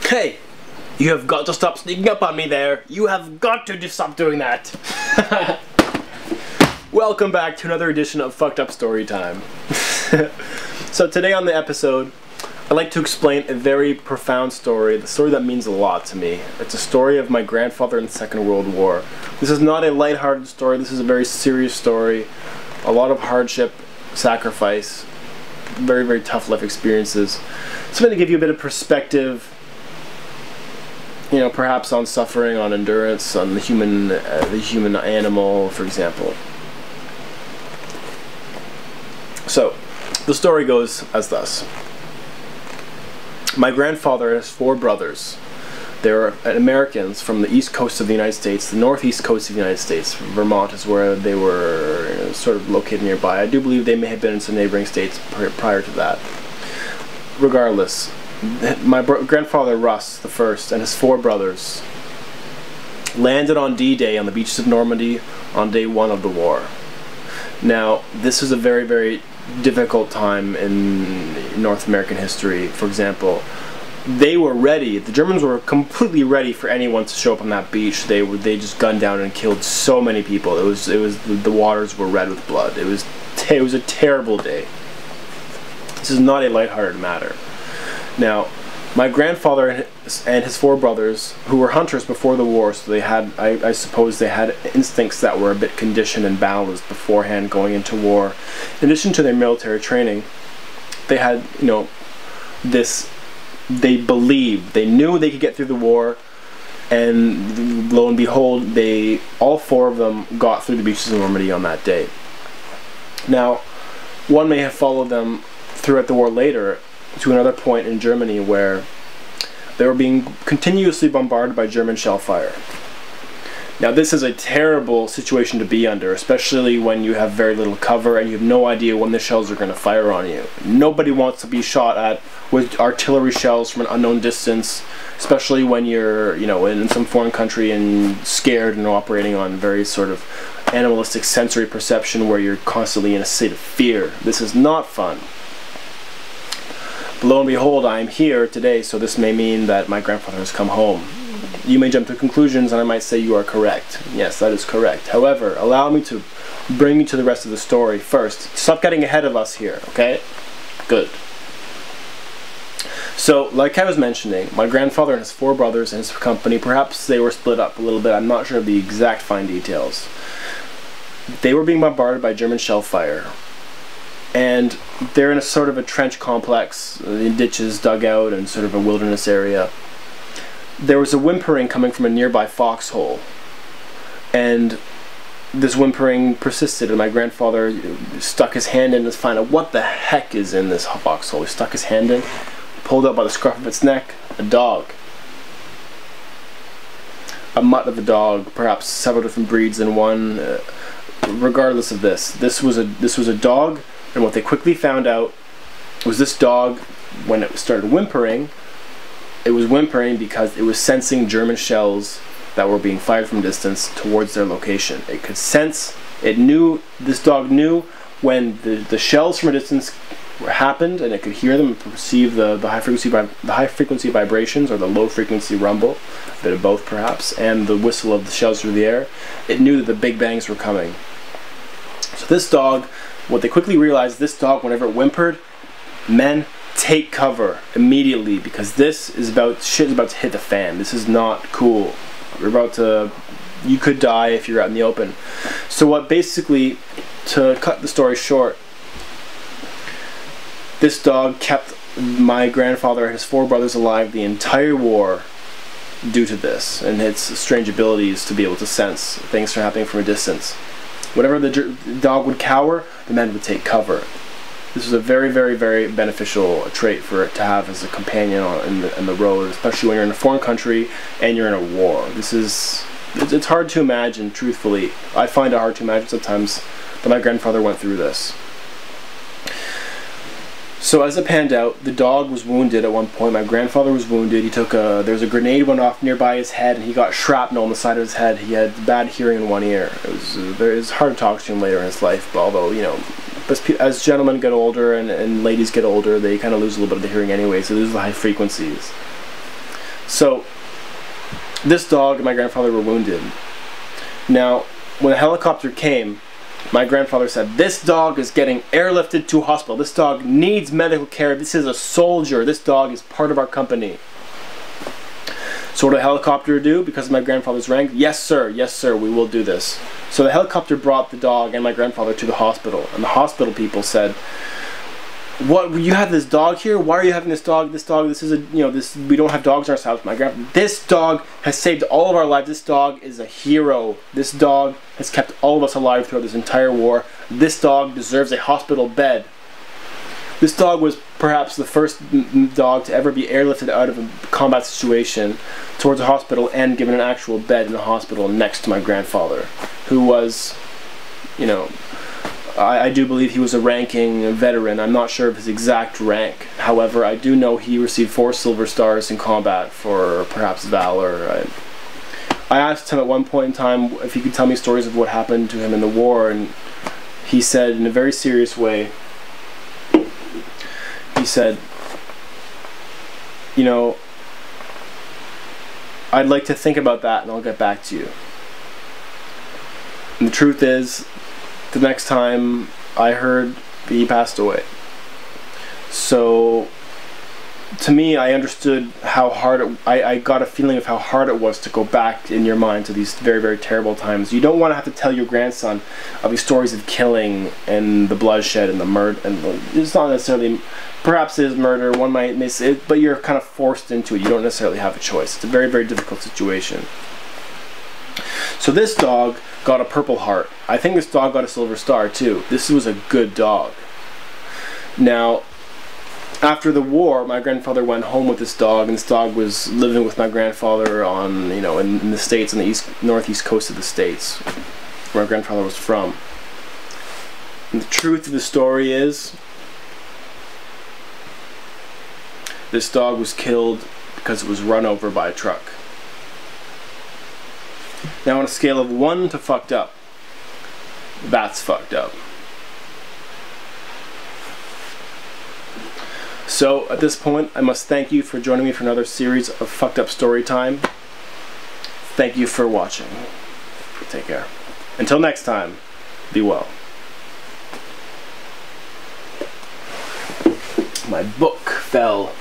Hey, you have got to stop sneaking up on me there. You have got to stop doing that. Welcome back to another edition of Fucked Up Story Time. So today on the episode, I'd like to explain a very profound story, the story that means a lot to me. It's a story of my grandfather in the Second World War. This is not a lighthearted story, this is a very serious story. A lot of hardship, sacrifice, very, very tough life experiences. So I'm going to give you a bit of perspective, you know, perhaps on suffering, on endurance, on the human animal, for example. So, the story goes as thus. My grandfather has 4 brothers. They were Americans from the east coast of the United States, the northeast coast of the United States. Vermont is where they were sort of located nearby. I do believe they may have been in some neighboring states prior to that. Regardless, my grandfather Russ the first and his 4 brothers landed on D-Day on the beaches of Normandy on day 1 of the war. Now, this is a very, very difficult time in North American history. For example, they were ready. The Germans were completely ready for anyone to show up on that beach. They just gunned down and killed so many people. The waters were red with blood. It was a terrible day. This is not a lighthearted matter. Now, my grandfather and his 4 brothers, who were hunters before the war, so they had, I suppose they had instincts that were a bit conditioned and balanced beforehand going into war. In addition to their military training, they had, you know, they believed, they knew they could get through the war, and lo and behold, all 4 of them got through the beaches of Normandy on that day. Now, one may have followed them throughout the war later, to another point in Germany where they were being continuously bombarded by German shell fire. Now, this is a terrible situation to be under, especially when you have very little cover and you have no idea when the shells are going to fire on you. Nobody wants to be shot at with artillery shells from an unknown distance, especially when you're, you know, in some foreign country and scared and operating on very sort of animalistic sensory perception where you're constantly in a state of fear. This is not fun. Lo and behold, I am here today, so this may mean that my grandfather has come home. You may jump to conclusions and I might say you are correct. Yes, that is correct. However, allow me to bring you to the rest of the story first. Stop getting ahead of us here, okay? Good. So, like I was mentioning, my grandfather and his 4 brothers and his company, perhaps they were split up a little bit, I'm not sure of the exact fine details. They were being bombarded by German shell fire. And they're in a sort of a trench complex, in ditches dug out and sort of a wilderness area. There was a whimpering coming from a nearby foxhole, and this whimpering persisted, and my grandfather stuck his hand in to find out what the heck is in this foxhole. He stuck his hand in, pulled out by the scruff of its neck, a dog. A mutt of a dog, perhaps several different breeds in one. Regardless of this was a dog. And what they quickly found out was this dog, when it started whimpering, it was whimpering because it was sensing German shells that were being fired from distance towards their location. It could sense, this dog knew when the shells from a distance happened, and it could hear them and perceive the high frequency vibrations or the low frequency rumble, a bit of both perhaps, and the whistle of the shells through the air. It knew that the big bangs were coming. So this dog, what they quickly realized, this dog, whenever it whimpered, men, take cover immediately, because shit is about to hit the fan. This is not cool. You could die if you're out in the open. So what basically, to cut the story short, this dog kept my grandfather and his 4 brothers alive the entire war due to this, and its strange abilities to be able to sense things happening from a distance. Whenever the dog would cower, the men would take cover. This was a very, very, very beneficial trait for it to have as a companion in the road, especially when you're in a foreign country and you're in a war. It's hard to imagine, truthfully. I find it hard to imagine sometimes that my grandfather went through this. So as it panned out, the dog was wounded at one point. My grandfather was wounded. There was a grenade went off nearby his head, and he got shrapnel on the side of his head. He had bad hearing in one ear. It was hard to talk to him later in his life, but although, you know, as gentlemen get older and ladies get older, they kind of lose a little bit of the hearing anyway, so they lose the high frequencies. So this dog and my grandfather were wounded. Now, when a helicopter came, my grandfather said, "This dog is getting airlifted to hospital. This dog needs medical care. This is a soldier. This dog is part of our company." So what did a helicopter do because of my grandfather's rank? Yes, sir. Yes, sir. We will do this. So the helicopter brought the dog and my grandfather to the hospital. And the hospital people said, "What? You have this dog here? Why are you having this dog? This is a, this, we don't have dogs in our house. This dog has saved all of our lives. This dog is a hero. This dog has kept all of us alive throughout this entire war. This dog deserves a hospital bed." This dog was perhaps the first dog to ever be airlifted out of a combat situation towards a hospital and given an actual bed in the hospital next to my grandfather, who was, I do believe he was a ranking veteran. I'm not sure of his exact rank. However, I do know he received 4 silver stars in combat for perhaps valor. I asked him at one point in time if he could tell me stories of what happened to him in the war, and he said in a very serious way, he said, "I'd like to think about that and I'll get back to you." And the truth is, the next time I heard, he passed away. So to me, I understood how hard I got a feeling of how hard it was to go back in your mind to these very, very terrible times. You don't want to have to tell your grandson of these stories of killing and the bloodshed and the murder, and it's not necessarily, perhaps it is murder, one might miss it, but you're kind of forced into it. You don't necessarily have a choice. It's a very, very difficult situation. So this dog got a Purple Heart. I think this dog got a Silver Star too. This was a good dog. Now, after the war, my grandfather went home with this dog, and this dog was living with my grandfather on, in the States, on the northeast coast of the States, where my grandfather was from. And the truth of the story is, this dog was killed because it was run over by a truck. Now, on a scale of 1 to fucked up, that's fucked up. So, at this point, I must thank you for joining me for another series of Fucked Up Story Time. Thank you for watching. Take care. Until next time, be well. My book fell.